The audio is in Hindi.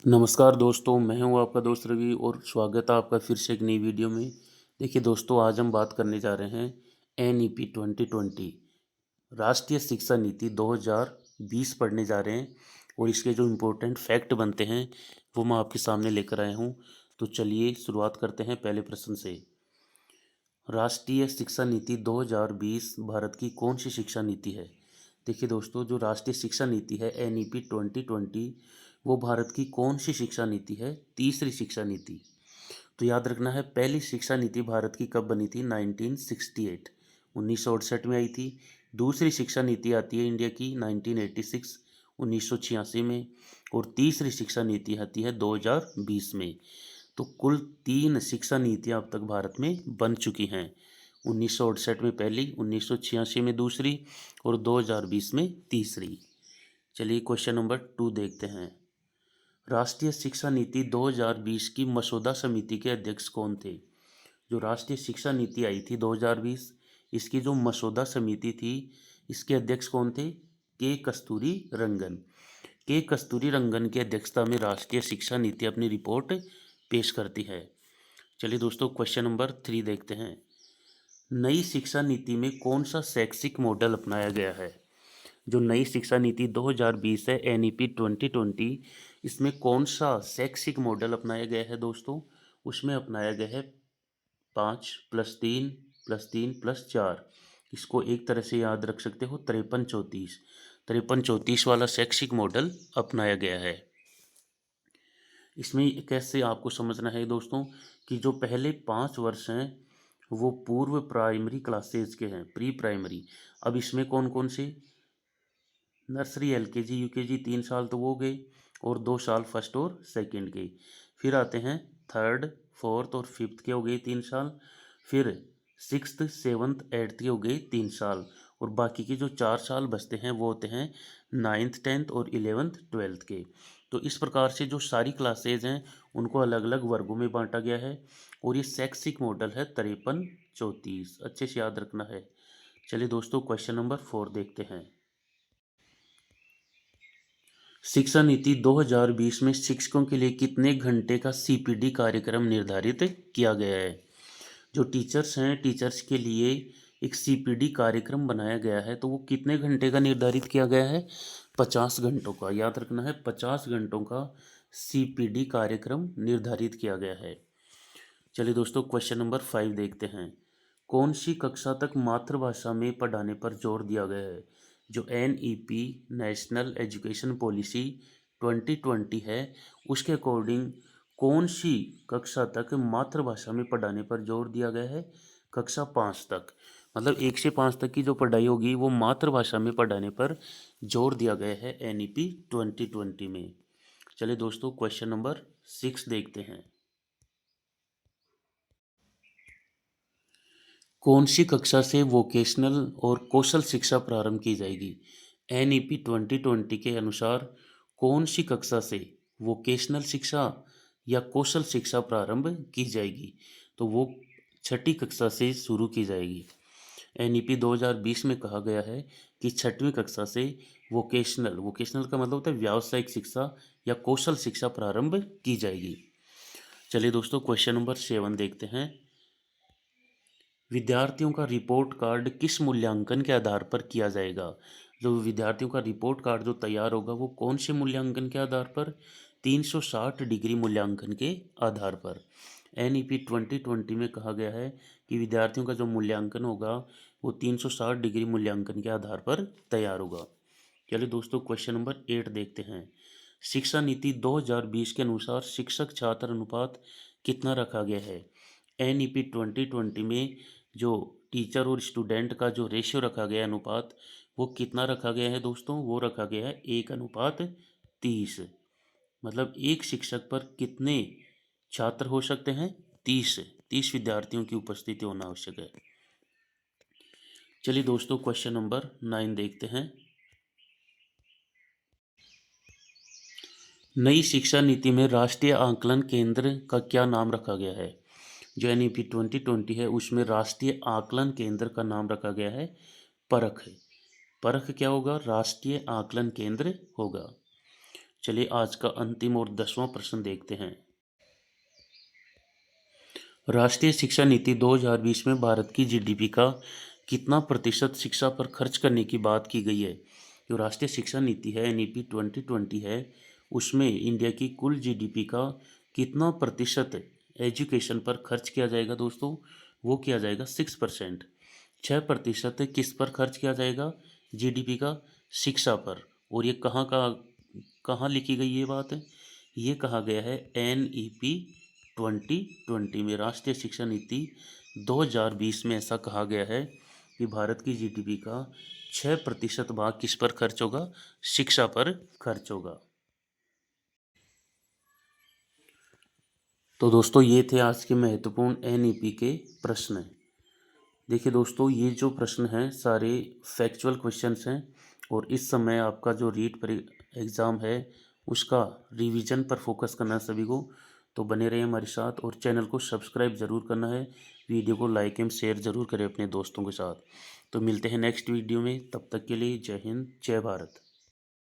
नमस्कार दोस्तों, मैं हूं आपका दोस्त रवि और स्वागत है आपका फिर से एक नई वीडियो में। देखिए दोस्तों, आज हम बात करने जा रहे हैं NEP 2020 राष्ट्रीय शिक्षा नीति 2020 पढ़ने जा रहे हैं और इसके जो इम्पोर्टेंट फैक्ट बनते हैं वो मैं आपके सामने लेकर आया हूं। तो चलिए शुरुआत करते हैं पहले प्रश्न से। राष्ट्रीय शिक्षा नीति 2020 भारत की कौन सी शिक्षा नीति है? देखिए दोस्तों, जो राष्ट्रीय शिक्षा नीति है NEP 2020 वो भारत की कौन सी शिक्षा नीति है? तीसरी शिक्षा नीति। तो याद रखना है, पहली शिक्षा नीति भारत की कब बनी थी? 1968 1968 में आई थी। दूसरी शिक्षा नीति आती है इंडिया की 1986 1986 में। और तीसरी शिक्षा नीति आती है 2020 में। तो कुल 3 शिक्षा नीतियां अब तक भारत में बन चुकी हैं। 1968 में पहली, 1986 में दूसरी और 2020 में तीसरी। चलिए क्वेश्चन नंबर 2 देखते हैं। राष्ट्रीय शिक्षा नीति 2020 की मसौदा समिति के अध्यक्ष कौन थे? जो राष्ट्रीय शिक्षा नीति आई थी 2020, इसकी जो मसौदा समिति थी, इसके अध्यक्ष कौन थे? के कस्तूरी रंगन। के कस्तूरी रंगन की अध्यक्षता में राष्ट्रीय शिक्षा नीति अपनी रिपोर्ट पेश करती है। चलिए दोस्तों, क्वेश्चन नंबर 3 देखते हैं। नई शिक्षा नीति में कौन सा शैक्षिक मॉडल अपनाया गया है? जो नई शिक्षा नीति 2020 है NEP 2020, इसमें कौन सा शैक्षिक मॉडल अपनाया गया है दोस्तों? उसमें अपनाया गया है 5+3+3+4। इसको एक तरह से याद रख सकते हो, 53-34। 53-34 वाला शैक्षिक मॉडल अपनाया गया है। इसमें कैसे आपको समझना है दोस्तों कि जो पहले 5 वर्ष हैं वो पूर्व प्राइमरी क्लासेज के हैं, प्री प्राइमरी। अब इसमें कौन कौन से? नर्सरी, LKG, UKG 3 साल तो वो गए और 2 साल फर्स्ट और सेकंड के। फिर आते हैं थर्ड, फोर्थ और फिफ्थ के, हो गए 3 साल। फिर सिक्स्थ, सेवन्थ, एट्थ के हो गए 3 साल। और बाकी के जो 4 साल बचते हैं वो होते हैं नाइन्थ, टेंथ और 11th 12th के। तो इस प्रकार से जो सारी क्लासेज हैं उनको अलग अलग वर्गों में बांटा गया है और ये शैक्षिक मॉडल है 53-34। अच्छे से याद रखना है। चलिए दोस्तों, क्वेश्चन नंबर 4 देखते हैं। शिक्षा नीति 2020 में शिक्षकों के लिए कितने घंटे का CPD कार्यक्रम निर्धारित किया गया है? जो टीचर्स हैं, टीचर्स के लिए एक CPD कार्यक्रम बनाया गया है, तो वो कितने घंटे का निर्धारित किया गया है? 50 घंटों का। याद रखना है, 50 घंटों का CPD कार्यक्रम निर्धारित किया गया है। चलिए दोस्तों, क्वेश्चन नंबर 5 देखते हैं। कौन सी कक्षा तक मातृभाषा में पढ़ाने पर जोर दिया गया है? जो NEP नेशनल एजुकेशन पॉलिसी 2020 है, उसके अकॉर्डिंग कौन सी कक्षा तक मातृभाषा में पढ़ाने पर जोर दिया गया है? कक्षा 5 तक। मतलब 1 से 5 तक की जो पढ़ाई होगी वो मातृभाषा में पढ़ाने पर जोर दिया गया है NEP 2020 में। चलिए दोस्तों, क्वेश्चन नंबर 6 देखते हैं। कौन सी कक्षा से वोकेशनल और कौशल शिक्षा प्रारंभ की जाएगी? NEP 2020 के अनुसार कौन सी कक्षा से वोकेशनल शिक्षा या कौशल शिक्षा प्रारंभ की जाएगी? तो वो छठी कक्षा से शुरू की जाएगी। NEP 2020 में कहा गया है कि छठवीं कक्षा से वोकेशनल, वोकेशनल का मतलब होता है व्यावसायिक शिक्षा या कौशल शिक्षा प्रारंभ की जाएगी। चलिए दोस्तों, क्वेश्चन नंबर 7 देखते हैं। विद्यार्थियों का रिपोर्ट कार्ड किस मूल्यांकन के आधार पर किया जाएगा? जो विद्यार्थियों का रिपोर्ट कार्ड जो तैयार होगा वो कौन से मूल्यांकन के आधार पर? 360 डिग्री मूल्यांकन के आधार पर। NEP 2020 में कहा गया है कि विद्यार्थियों का जो मूल्यांकन होगा वो 360 डिग्री मूल्यांकन के आधार पर तैयार होगा। चलिए दोस्तों, क्वेश्चन नंबर 8 देखते हैं। शिक्षा नीति 2020 के अनुसार शिक्षक छात्र अनुपात कितना रखा गया है? NEP 2020 में जो टीचर और स्टूडेंट का जो रेशियो रखा गया है, अनुपात, वो कितना रखा गया है दोस्तों? वो रखा गया है 1:30। मतलब एक शिक्षक पर कितने छात्र हो सकते हैं? 30 विद्यार्थियों की उपस्थिति होना आवश्यक है। चलिए दोस्तों, क्वेश्चन नंबर 9 देखते हैं। नई शिक्षा नीति में राष्ट्रीय आकलन केंद्र का क्या नाम रखा गया है? जो NEP 2020 है उसमें राष्ट्रीय आकलन केंद्र का नाम रखा गया है परख। परख क्या होगा? राष्ट्रीय आकलन केंद्र होगा। चलिए आज का अंतिम और 10वां प्रश्न देखते हैं। राष्ट्रीय शिक्षा नीति 2020 में भारत की जीडीपी का कितना प्रतिशत शिक्षा पर खर्च करने की बात की गई है। जो राष्ट्रीय शिक्षा नीति है एनईपी 2020 है, उसमें इंडिया की कुल जीडीपी का कितना प्रतिशत एजुकेशन पर खर्च किया जाएगा दोस्तों, वो किया जाएगा 6%। 6% किस पर खर्च किया जाएगा जीडीपी का, शिक्षा पर। और ये कहाँ लिखी गई ये बात है, ये कहा गया है एनईपी 2020 में, राष्ट्रीय शिक्षा नीति 2020 में ऐसा कहा गया है कि भारत की जीडीपी का 6% भाग किस पर खर्च होगा, शिक्षा पर खर्च होगा। तो दोस्तों ये थे आज के महत्वपूर्ण एनईपी के प्रश्न। देखिए दोस्तों, ये जो प्रश्न हैं सारे फैक्चुअल क्वेश्चंस हैं और इस समय आपका जो एग्ज़ाम है उसका रिवीजन पर फोकस करना है सभी को। तो बने रहिए हमारे साथ और चैनल को सब्सक्राइब ज़रूर करना है, वीडियो को लाइक एंड शेयर ज़रूर करें अपने दोस्तों के साथ। तो मिलते हैं नेक्स्ट वीडियो में, तब तक के लिए जय हिंद जय भारत।